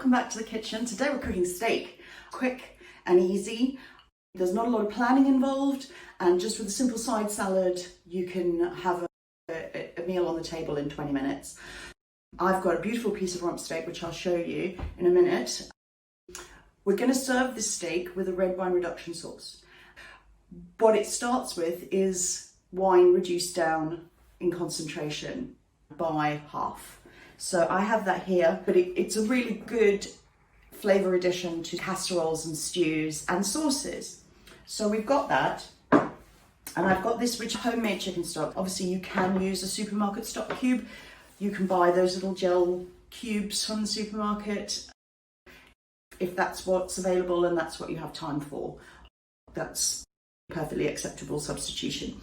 welcome back to the kitchen. Today we're cooking steak. Quick and easy. There's not a lot of planning involved, and just with a simple side salad you can have a meal on the table in 20 minutes. I've got a beautiful piece of rump steak which I'll show you in a minute. We're going to serve this steak with a red wine reduction sauce. What it starts with is wine reduced down in concentration by half. So I have that here, but it's a really good flavour addition to casseroles and stews and sauces. So we've got that, and I've got this rich homemade chicken stock. Obviously you can use a supermarket stock cube. You can buy those little gel cubes from the supermarket if that's what's available and that's what you have time for. That's perfectly acceptable substitution.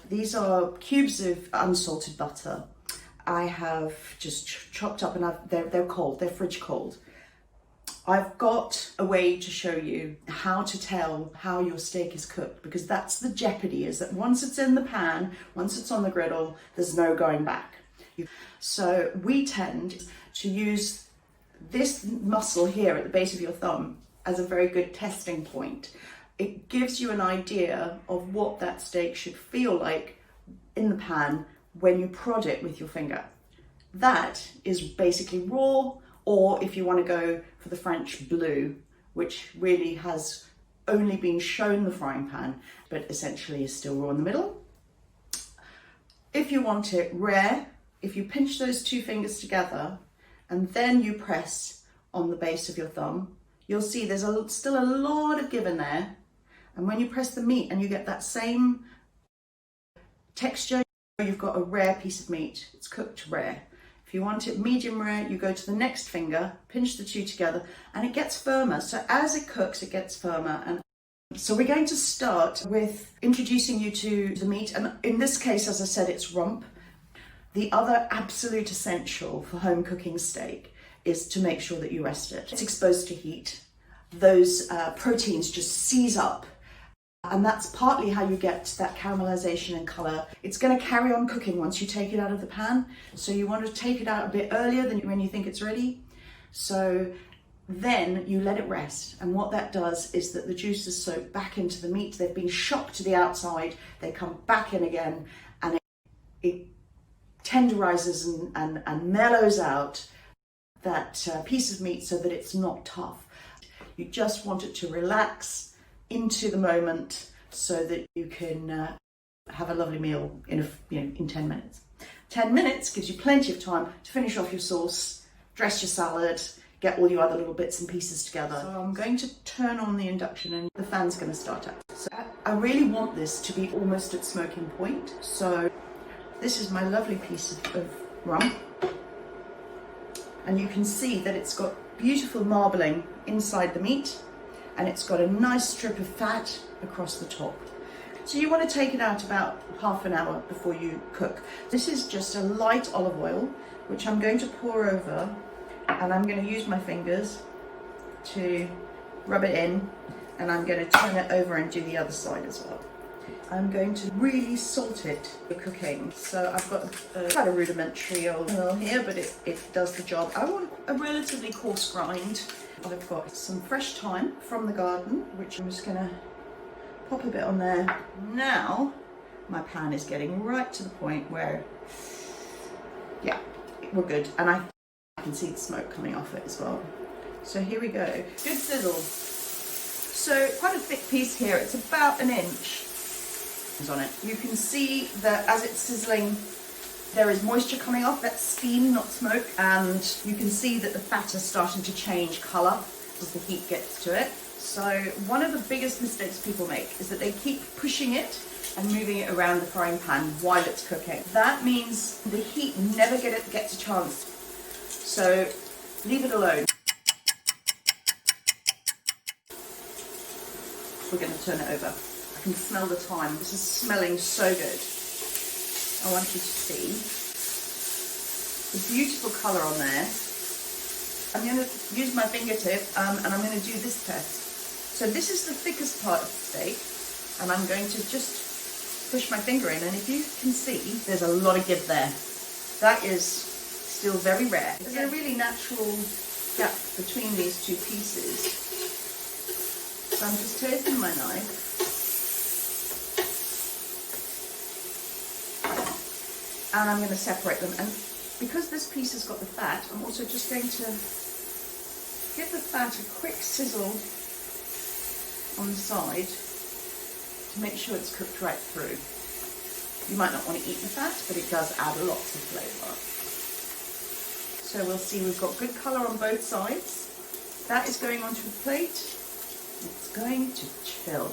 These are cubes of unsalted butter. I have just chopped up, and they're cold, they're fridge cold. I've got a way to show you how to tell how your steak is cooked, because that's the jeopardy, is that once it's in the pan, once it's on the griddle, there's no going back. So we tend to use this muscle here at the base of your thumb as a very good testing point. It gives you an idea of what that steak should feel like in the pan when you prod it with your finger. That is basically raw, or if you want to go for the French bleu, which really has only been shown the frying pan, but essentially is still raw in the middle. If you want it rare, if you pinch those two fingers together and then you press on the base of your thumb, you'll see there's still a lot of give in there. And when you press the meat and you get that same texture, you've got a rare piece of meat. It's cooked rare. If you want it medium rare, you go to the next finger, pinch the two together, and it gets firmer. So as it cooks, it gets firmer. And so we're going to start with introducing you to the meat. And in this case, as I said, it's rump. The other absolute essential for home cooking steak is to make sure that you rest it. It's exposed to heat. Those proteins just seize up. And that's partly how you get that caramelization and color. It's going to carry on cooking once you take it out of the pan. So you want to take it out a bit earlier than when you think it's ready. So then you let it rest. And what that does is that the juices soak back into the meat. They've been shocked to the outside. They come back in again, and it tenderizes and mellows out that piece of meat so that it's not tough. You just want it to relax into the moment so that you can have a lovely meal in 10 minutes. 10 minutes gives you plenty of time to finish off your sauce, dress your salad, get all your other little bits and pieces together. So I'm going to turn on the induction and the fan's going to start up. So I really want this to be almost at smoking point. So this is my lovely piece of rump, and you can see that it's got beautiful marbling inside the meat, and it's got a nice strip of fat across the top. So you want to take it out about half an hour before you cook. This is just a light olive oil, which I'm going to pour over, and I'm going to use my fingers to rub it in, and I'm going to turn it over and do the other side as well. I'm going to really salt it for cooking. So I've got quite a rudimentary oil here, but it does the job. I want a relatively coarse grind. I've got some fresh thyme from the garden, which I'm just gonna pop a bit on there. Now, my pan is getting right to the point where, yeah, we're good. And I can see the smoke coming off it as well. So here we go, good sizzle. So quite a thick piece here, it's about an inch on it. You can see that as it's sizzling, there is moisture coming off. That's steam, not smoke. And you can see that the fat is starting to change color as the heat gets to it. So one of the biggest mistakes people make is that they keep pushing it and moving it around the frying pan while it's cooking. That means the heat never gets a chance. So leave it alone. We're going to turn it over. I can smell the thyme. This is smelling so good. I want you to see the beautiful colour on there. I'm going to use my fingertip and I'm going to do this test. So this is the thickest part of the steak, and I'm going to just push my finger in, and if you can see, there's a lot of give there. That is still very rare. There's a really natural gap between these two pieces. So I'm just taking my knife and I'm going to separate them. And because this piece has got the fat, I'm also just going to give the fat a quick sizzle on the side to make sure it's cooked right through. You might not want to eat the fat, but it does add lots of flavour. So we'll see we've got good colour on both sides. That is going onto a plate. It's going to chill.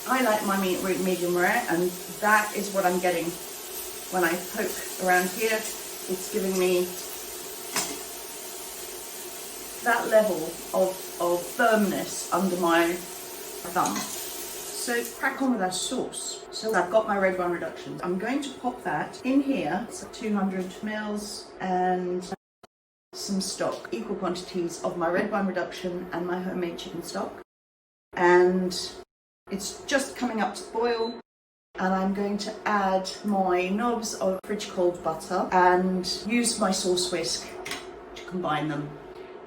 I like my meat medium rare, and that is what I'm getting when I poke around here. It's giving me that level of firmness under my thumb. So crack on with our sauce. So I've got my red wine reduction. I'm going to pop that in here. So 200 mils and some stock. Equal quantities of my red wine reduction and my homemade chicken stock. And it's just coming up to boil. And I'm going to add my knobs of fridge cold butter and use my sauce whisk to combine them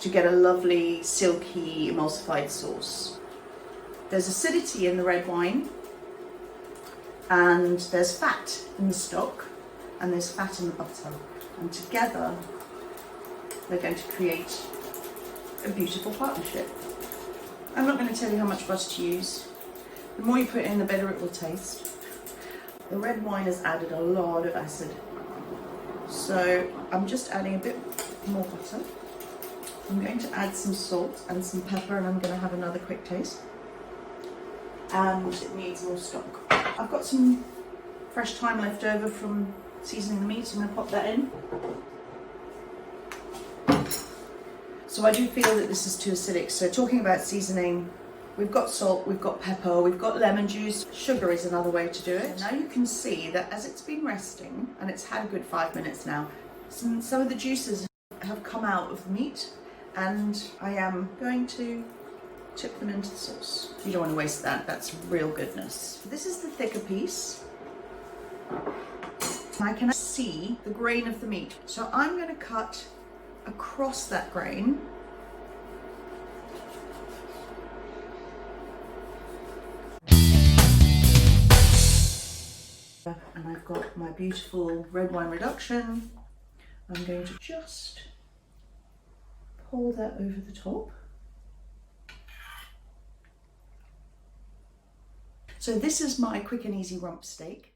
to get a lovely silky emulsified sauce. There's acidity in the red wine, and there's fat in the stock, and there's fat in the butter. And together, they're going to create a beautiful partnership. I'm not going to tell you how much butter to use. The more you put in, the better it will taste. The red wine has added a lot of acid. So I'm just adding a bit more butter. I'm going to add some salt and some pepper, and I'm going to have another quick taste. And it needs more stock. I've got some fresh thyme left over from seasoning the meat, so I'm going to pop that in. So I do feel that this is too acidic. So talking about seasoning, we've got salt, we've got pepper, we've got lemon juice. Sugar is another way to do it. Now you can see that as it's been resting, and it's had a good 5 minutes now, some of the juices have come out of the meat, and I am going to tip them into the sauce. You don't want to waste that, that's real goodness. This is the thicker piece. I can see the grain of the meat. So I'm going to cut across that grain. And I've got my beautiful red wine reduction. I'm going to just pour that over the top. So this is my quick and easy rump steak.